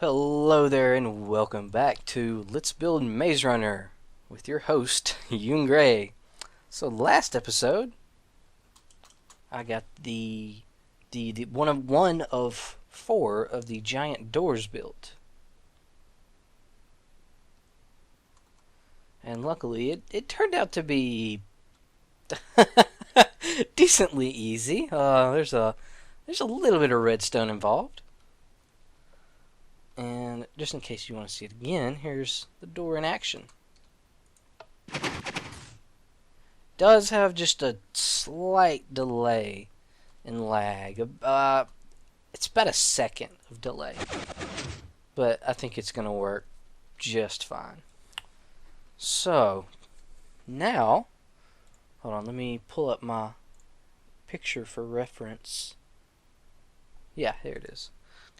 Hello there and welcome back to Let's Build Maze Runner with your host, Yoon Gray. So last episode, I got the one of four of the giant doors built. And luckily it turned out to be decently easy. There's a little bit of redstone involved. And just in case you want to see it again, here's the door in action. Does have just a slight delay in lag. It's about a second of delay. But I think it's going to work just fine. So, now, hold on, let me pull up my picture for reference. Yeah, there it is.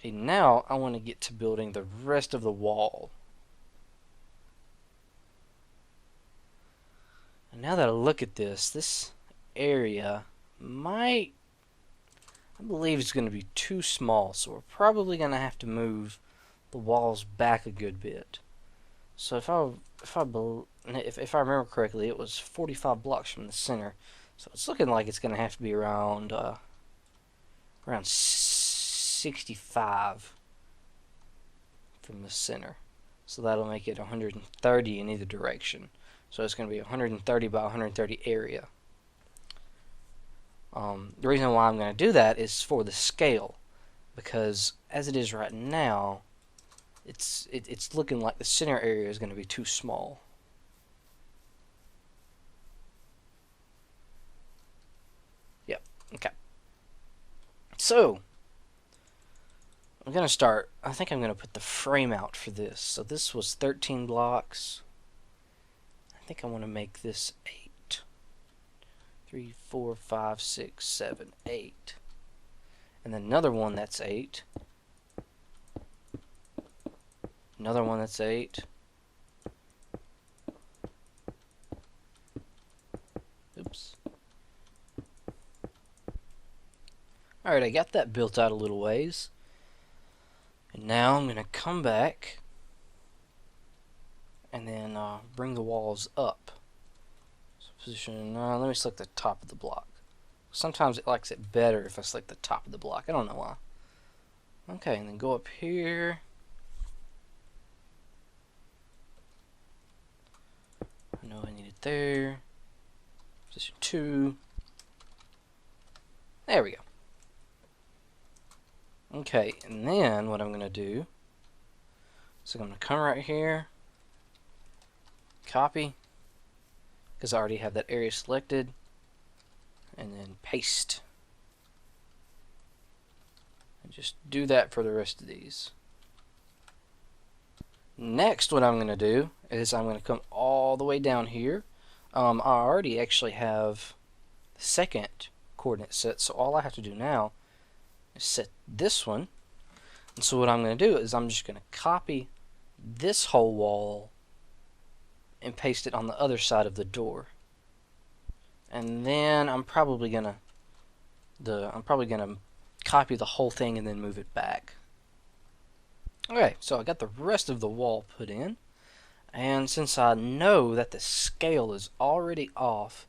Okay, now I want to get to building the rest of the wall. And now that I look at this area might, I believe it's going to be too small, so we're probably going to have to move the walls back a good bit. So if I remember correctly, it was 45 blocks from the center. So it's looking like it's going to have to be around 65 from the center. So that'll make it 130 in either direction. So it's going to be 130 by 130 area. The reason why I'm going to do that is for the scale, because as it is right now, it's looking like the center area is going to be too small. Yep. Okay. So I'm going to start. I think I'm going to put the frame out for this. So this was 13 blocks. I think I want to make this 8. 3, 4, 5, 6, 7, 8. And then another one that's 8. Another one that's 8. Oops. Alright, I got that built out a little ways. And now I'm going to come back and then bring the walls up. So position, let me select the top of the block. Sometimes it likes it better if I select the top of the block. I don't know why. Okay, and then go up here. I know I need it there. Position 2. There we go. Okay, and then what I'm going to do is I'm going to come right here, copy, because I already have that area selected, and then paste. And just do that for the rest of these. Next, what I'm going to do is I'm going to come all the way down here. I already actually have the second coordinate set, so all I have to do now is set this one. And so what I'm going to do is I'm just going to copy this whole wall and paste it on the other side of the door. And then I'm probably going to copy the whole thing and then move it back. Okay, so I got the rest of the wall put in, and since I know that the scale is already off,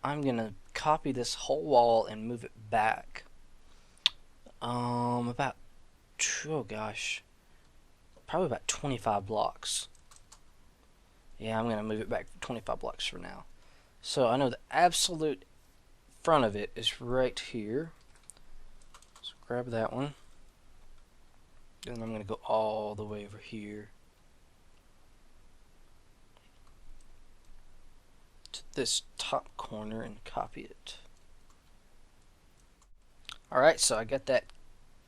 I'm gonna copy this whole wall and move it back. About, oh gosh, probably about 25 blocks. Yeah, I'm gonna move it back 25 blocks for now. So I know the absolute front of it is right here. So grab that one. And I'm going to go all the way over here to this top corner and copy it. Alright, so I got that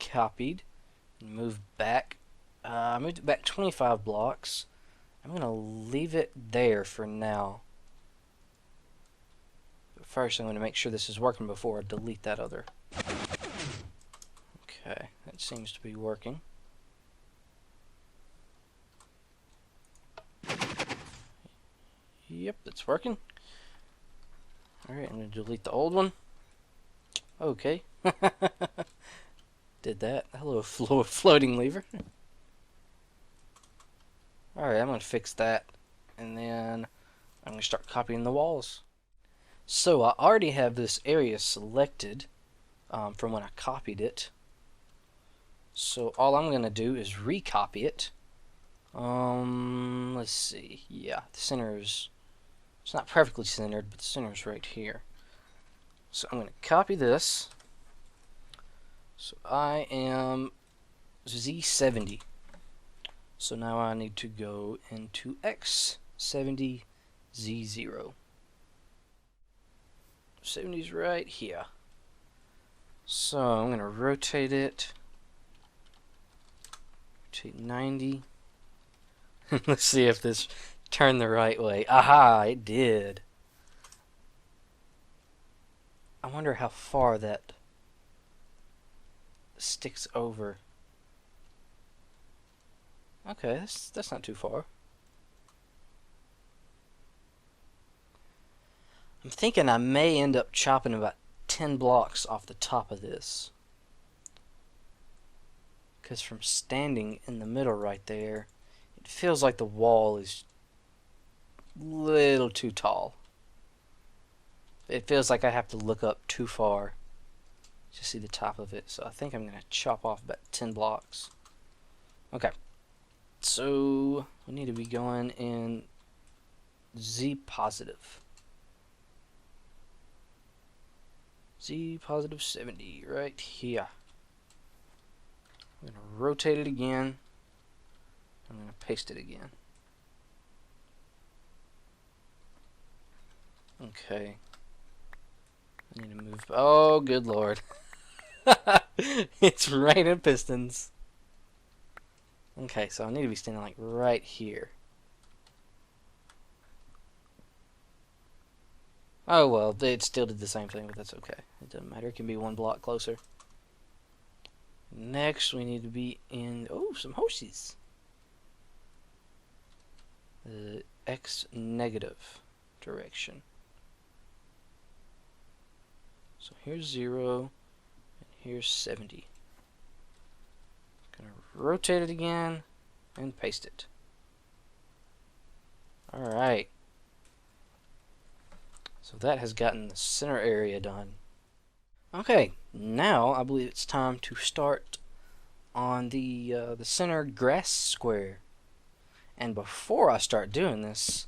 copied and moved back. I moved it back 25 blocks. I'm going to leave it there for now. But first I'm going to make sure this is working before I delete that other. Okay, that seems to be working. Yep, it's working. Alright, I'm going to delete the old one. Okay. Did that. Hello, floating lever. Alright, I'm going to fix that, and then I'm going to start copying the walls. So I already have this area selected from when I copied it. So all I'm going to do is recopy it. Let's see. Yeah, the center's, it's not perfectly centered, but the center's right here. So I'm going to copy this. So I am Z70. So now I need to go into X70 Z0. 70's right here. So I'm going to rotate it. Rotate 90. Let's see if this turned the right way. Aha, it did. I wonder how far that sticks over. Okay, that's not too far. I'm thinking I may end up chopping about 10 blocks off the top of this. Because from standing in the middle right there, it feels like the wall is a little too tall. It feels like I have to look up too far to see the top of it. So I think I'm going to chop off about 10 blocks. Okay. So we need to be going in Z positive. Z positive 70 right here. I'm going to rotate it again. I'm going to paste it again. Okay. I need to move. Oh, good lord. It's raining pistons. Okay, so I need to be standing like right here. Oh well, it still did the same thing, but that's okay. It doesn't matter. It can be one block closer. Next, we need to be in, oh, some horses. The X negative direction. So here's 0, and here's 70. Gonna rotate it again and paste it. Alright. So that has gotten the center area done. Okay, now I believe it's time to start on the center grass square. And before I start doing this,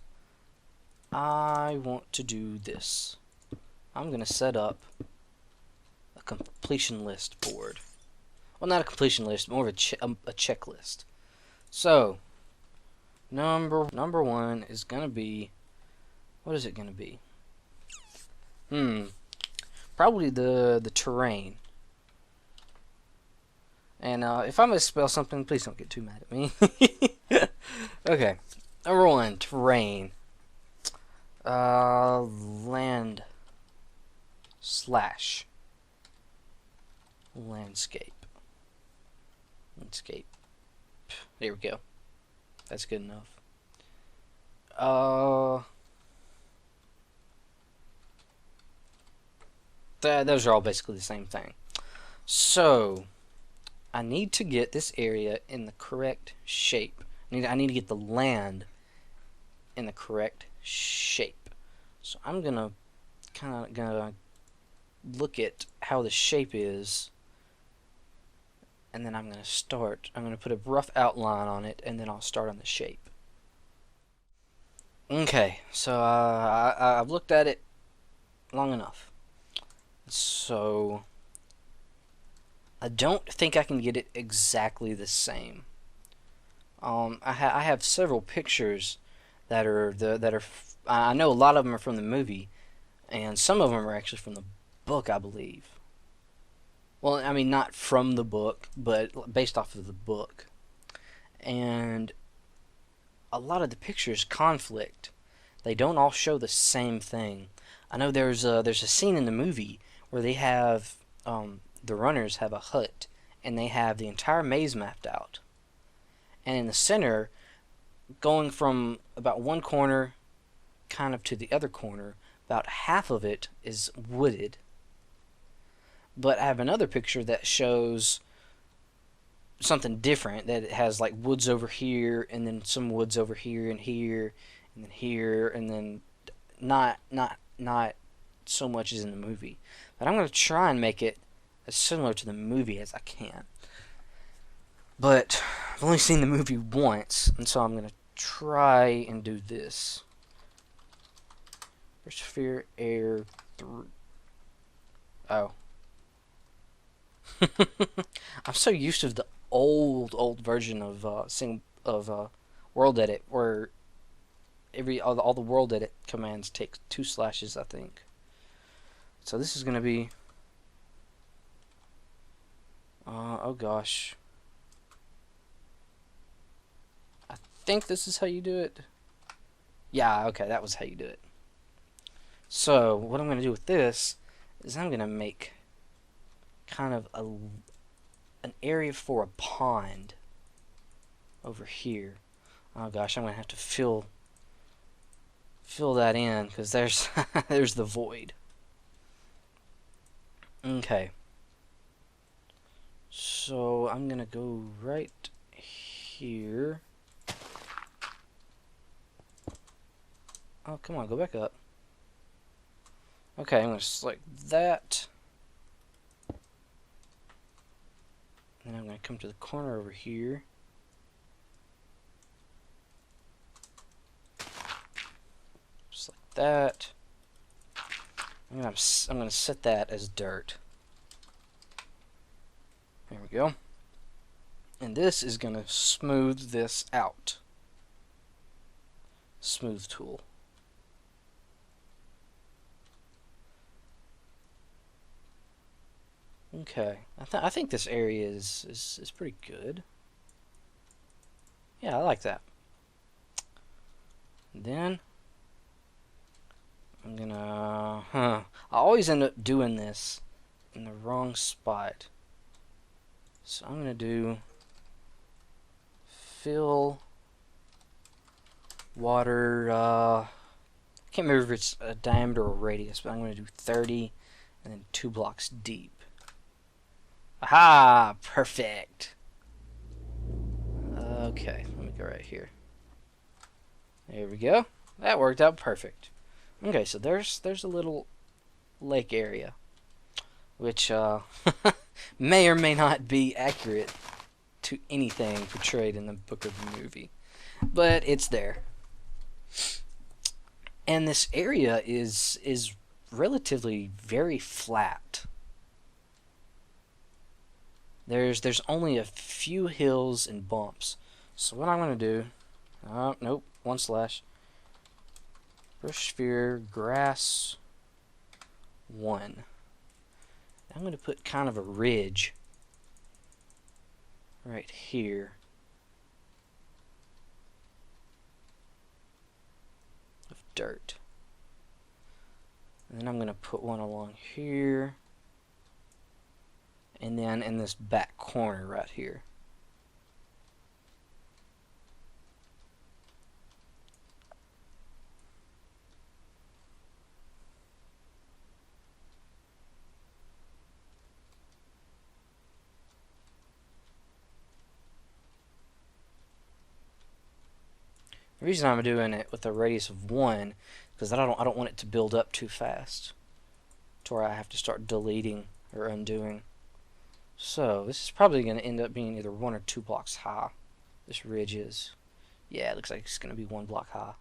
I want to do this. I'm going to set up a completion list board. Well, not a completion list, more of a checklist. So, number one is going to be, what is it going to be? Probably the terrain. And if I misspell something, please don't get too mad at me. Okay, number 1, terrain. Land / landscape. Landscape. There we go. That's good enough. Those are all basically the same thing. So, I need to get this area in the correct shape. I need to get the land in the correct shape. So I'm gonna look at how the shape is, and then I'm gonna put a rough outline on it, and then I'll start on the shape. Okay, so I've looked at it long enough. So I don't think I can get it exactly the same. I have several pictures that are I know a lot of them are from the movie, and some of them are actually from the book, I believe. Well, I mean, not from the book, but based off of the book. And a lot of the pictures conflict. They don't all show the same thing. I know there's a scene in the movie where they have the runners have a hut, and they have the entire maze mapped out. And in the center, going from about one corner kind of to the other corner, about half of it is wooded. But I have another picture that shows something different, that it has like woods over here and then some woods over here and here and then here and then not so much as in the movie. But I'm going to try and make it as similar to the movie as I can. But I've only seen the movie once, and so I'm going to try and do this. Sphere, air, through. Oh. I'm so used to the old version of World Edit, where all the World Edit commands take 2 slashes, I think. So this is going to be oh gosh. I think this is how you do it. Yeah, okay, that was how you do it. So what I'm going to do with this is I'm going to make kind of an area for a pond over here. Oh gosh, I'm going to have to fill that in because there's there's the void. Okay. So I'm going to go right here. Oh, come on, go back up. Okay, I'm going to select that. And I'm going to come to the corner over here. Just like that. I'm going to set that as dirt. There we go. And this is going to smooth this out. Smooth tool. Okay, I think this area is pretty good. Yeah, I like that. And then I'm gonna I always end up doing this in the wrong spot. So I'm gonna do fill water. I can't remember if it's a diameter or radius, but I'm gonna do 30 and then 2 blocks deep. Aha! Perfect. Okay, let me go right here. There we go. That worked out perfect. Okay, so there's a little lake area, which may or may not be accurate to anything portrayed in the book or the movie, but it's there. And this area is relatively very flat. There's only a few hills and bumps. So what I'm going to do, nope, 1 slash, brush sphere, grass 1. I'm going to put kind of a ridge right here of dirt. And then I'm going to put one along here. And then in this back corner right here. The reason I'm doing it with a radius of 1 because I don't want it to build up too fast to where I have to start deleting or undoing. So this is probably going to end up being either 1 or 2 blocks high. This ridge is. Yeah, it looks like it's going to be 1 block high.